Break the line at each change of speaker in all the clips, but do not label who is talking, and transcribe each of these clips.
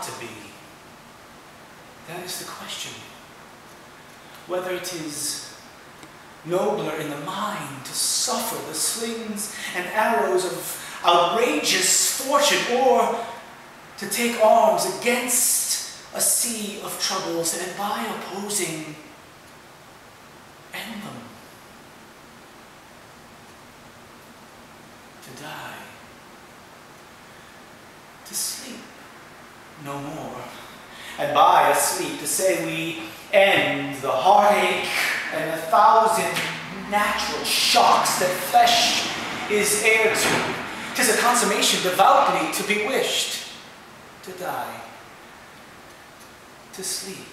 not to be? That is the question. Whether it is nobler in the mind to suffer the slings and arrows of outrageous fortune, or to take arms against a sea of troubles and by opposing end them. To die. To sleep no more. And by asleep to say we end the heartache and 1,000 natural shocks that flesh is heir to. 'Tis a consummation devoutly to be wished. To die. To sleep.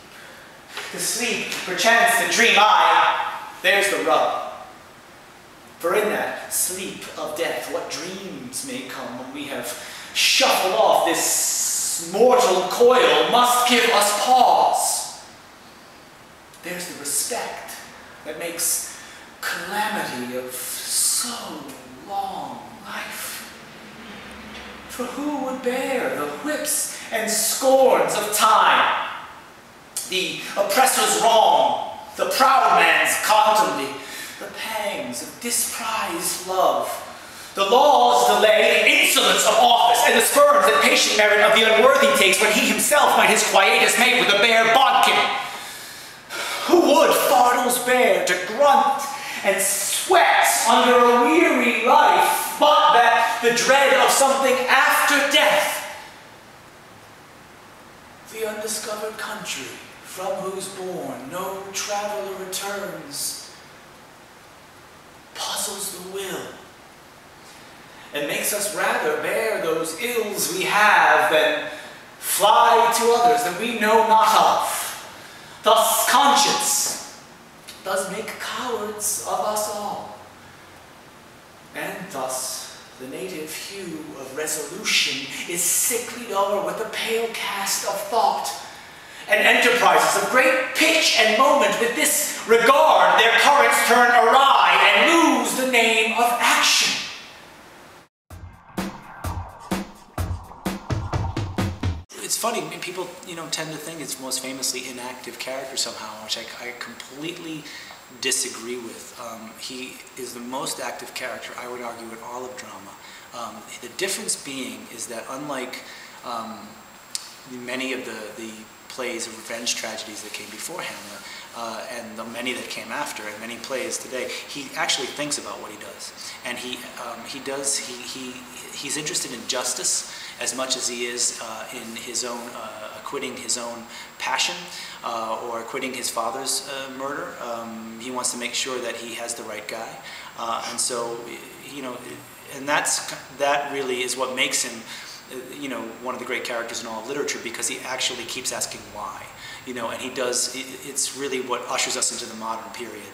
To sleep, perchance to dream. There's the rub. For in that sleep of death, what dreams may come when we have shuffled off this mortal coil must give us pause. There's the respect that makes calamity of so long life. For who would bear the whips and scorns of time, the oppressor's wrong, the proud man's contumely, the pangs of disprized love, the law's delay, the insolence of office, and the spurns that patient merit of the unworthy takes when he himself might his quietus make with a bare bodkin? Who would fardels bear to grunt and sweat under a weary life, but that the dread of something after death, the undiscovered country from whose bourne no traveler returns, puzzles the will, and makes us rather bear those ills we have than fly to others that we know not of. Thus conscience does make cowards of us all, and thus the native hue of resolution is sicklied o'er with the pale cast of thought, and enterprises of great pitch and moment with this regard their currents turn awry and lose the name of action. It's funny, people tend to think it's most famously inactive character somehow, which I completely disagree with. He is the most active character, I would argue, in all of drama. The difference being is that unlike many of the plays of revenge tragedies that came before Hamlet, and the many that came after, and many plays today, he actually thinks about what he does, and he's interested in justice as much as he is in his own acquitting his own passion or acquitting his father's murder. He wants to make sure that he has the right guy, and so and that really is what makes him one of the great characters in all of literature, because he actually keeps asking why, and he does, it's really what ushers us into the modern period,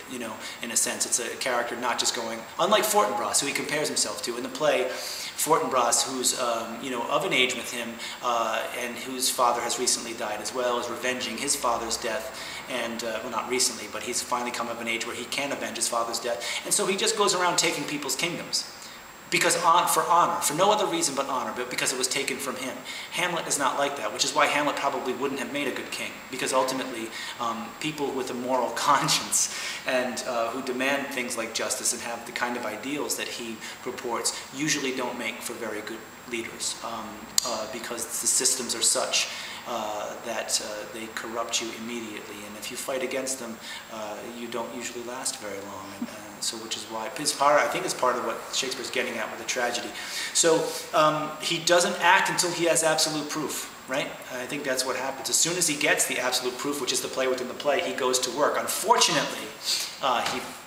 in a sense. It's a character not just going, unlike Fortinbras, who he compares himself to in the play, Fortinbras, who's, of an age with him, and whose father has recently died as well, is revenging his father's death, and, well, not recently, but he's finally come of an age where he can avenge his father's death, and so he just goes around taking people's kingdoms. Because for honor, for no other reason but honor, but because it was taken from him. Hamlet is not like that, which is why Hamlet probably wouldn't have made a good king, because ultimately people with a moral conscience and who demand things like justice and have the kind of ideals that he purports usually don't make for very good leaders, because the systems are such that they corrupt you immediately, and if you fight against them, you don't usually last very long. And, so, which is why I think it's part of what Shakespeare's getting at with the tragedy. So he doesn't act until he has absolute proof, right? I think that's what happens. As soon as he gets the absolute proof, which is the play within the play, he goes to work. Unfortunately,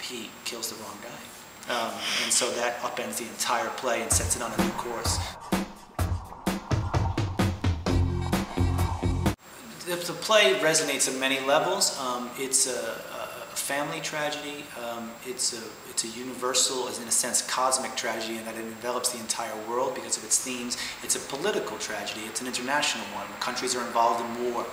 he kills the wrong guy, and so that upends the entire play and sets it on a new course. The play resonates on many levels. It's a family tragedy. It's a universal, as in a sense, cosmic tragedy, in that it envelops the entire world because of its themes. It's a political tragedy. It's an international one. Countries are involved in war.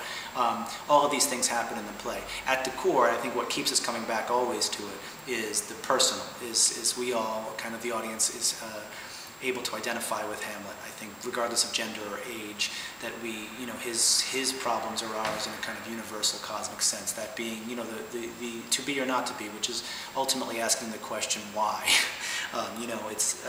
All of these things happen in the play. At the core, I think what keeps us coming back always to it is the personal. Is we all, kind of the audience, able to identify with Hamlet. I think regardless of gender or age, that we, his problems are ours in a kind of universal cosmic sense, that being, the to be or not to be, which is ultimately asking the question why. It's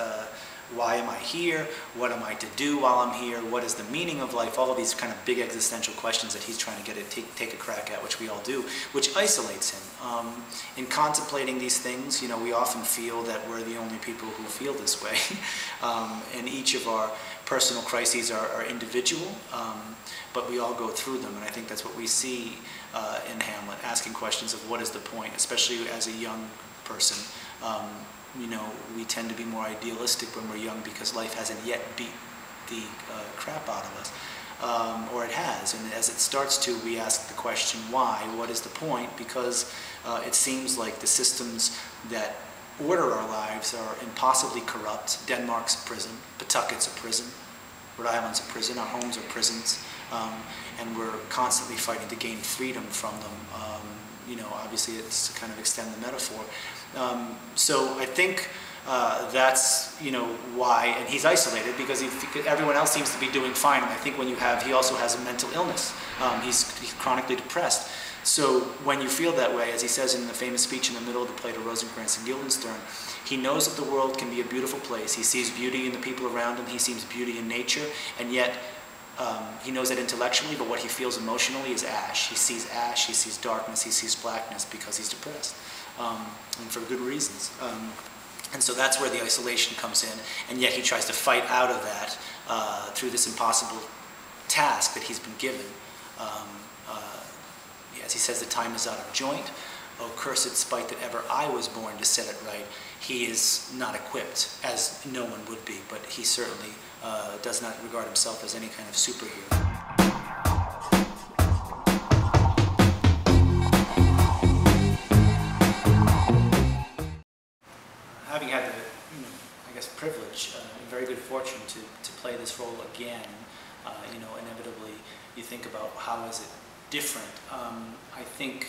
why am I here? What am I to do while I'm here? What is the meaning of life? All of these kind of big existential questions that he's trying to take a crack at, which we all do, which isolates him. In contemplating these things, we often feel that we're the only people who feel this way. And each of our personal crises are individual, but we all go through them. And I think that's what we see in Hamlet, asking questions of what is the point, especially as a young person. We tend to be more idealistic when we're young because life hasn't yet beat the crap out of us, or it has. And as it starts to, we ask the question, why? What is the point? Because it seems like the systems that order our lives are impossibly corrupt. Denmark's a prison, Pawtucket's a prison, Rhode Island's a prison, our homes are prisons, and we're constantly fighting to gain freedom from them. Obviously it's to kind of extend the metaphor. So I think that's, why, and he's isolated because everyone else seems to be doing fine. And I think when he also has a mental illness. He's chronically depressed. So when you feel that way, as he says in the famous speech in the middle of the play to Rosencrantz and Guildenstern, he knows that the world can be a beautiful place. He sees beauty in the people around him. He sees beauty in nature, and yet he knows that intellectually, but what he feels emotionally is ash. He sees darkness, he sees blackness because he's depressed, and for good reasons. And so that's where the isolation comes in, and yet he tries to fight out of that through this impossible task that he's been given. As he says, the time is out of joint. Oh, cursed spite that ever I was born to set it right. He is not equipped, as no one would be, but he certainly does not regard himself as any kind of superhero. Having had the, privilege and very good fortune to play this role again, inevitably you think about how is it different. I think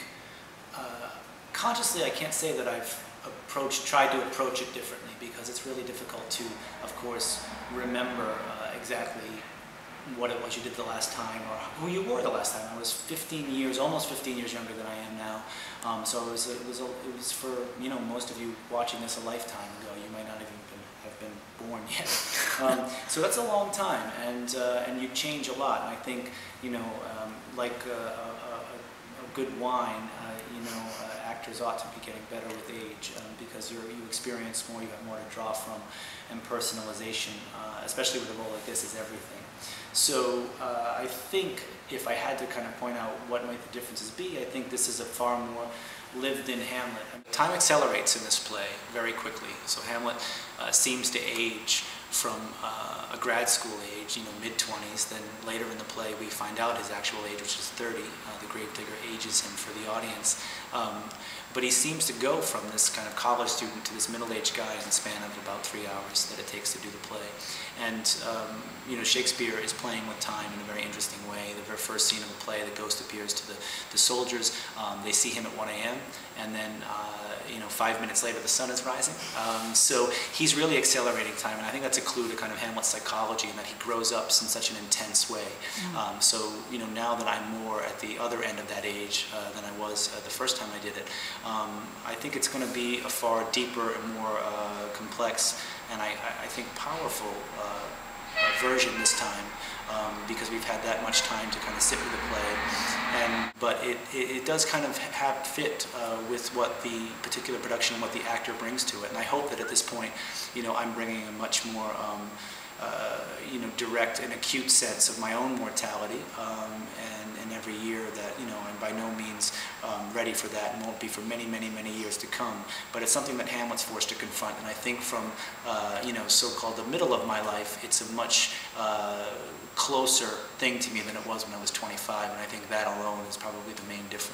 consciously I can't say that I've tried to approach it differently, because it's really difficult to, of course, remember exactly what it was you did the last time or who you were the last time. I was 15 years, almost 15 years younger than I am now. So it was for most of you watching this a lifetime ago. You might not even have been born yet. So that's a long time, and you change a lot. And I think like a good wine, actors ought to be getting better with age, because you experience more, you have more to draw from, and personalization, especially with a role like this, is everything. So I think if I had to kind of point out what might the differences be, I think this is a far more lived-in Hamlet. Time accelerates in this play very quickly. So Hamlet seems to age from a grad school age, mid-20s. Then later in the play we find out his actual age, which is 30. The gravedigger ages him for the audience. But he seems to go from this kind of college student to this middle-aged guy in the span of about 3 hours that it takes to do the play. And Shakespeare is playing with time in a very interesting way. The very first scene of the play, the ghost appears to the soldiers. They see him at 1 a.m. and then 5 minutes later the sun is rising. So he's really accelerating time, and I think that's a clue to kind of Hamlet's psychology, and that he grows up in such an intense way. So now that I'm more at the other end of that age than I was the first time I did it, I think it's going to be a far deeper and more complex, and I think powerful version this time, because we've had that much time to kind of sit with the play. But it does kind of fit with what the particular production and what the actor brings to it. And I hope that at this point, I'm bringing a much more direct and acute sense of my own mortality, and every year that, I'm by no means ready for that, and won't be for many, many, many years to come. But it's something that Hamlet's forced to confront, and I think from, so-called the middle of my life, it's a much closer thing to me than it was when I was 25, and I think that alone is probably the main difference.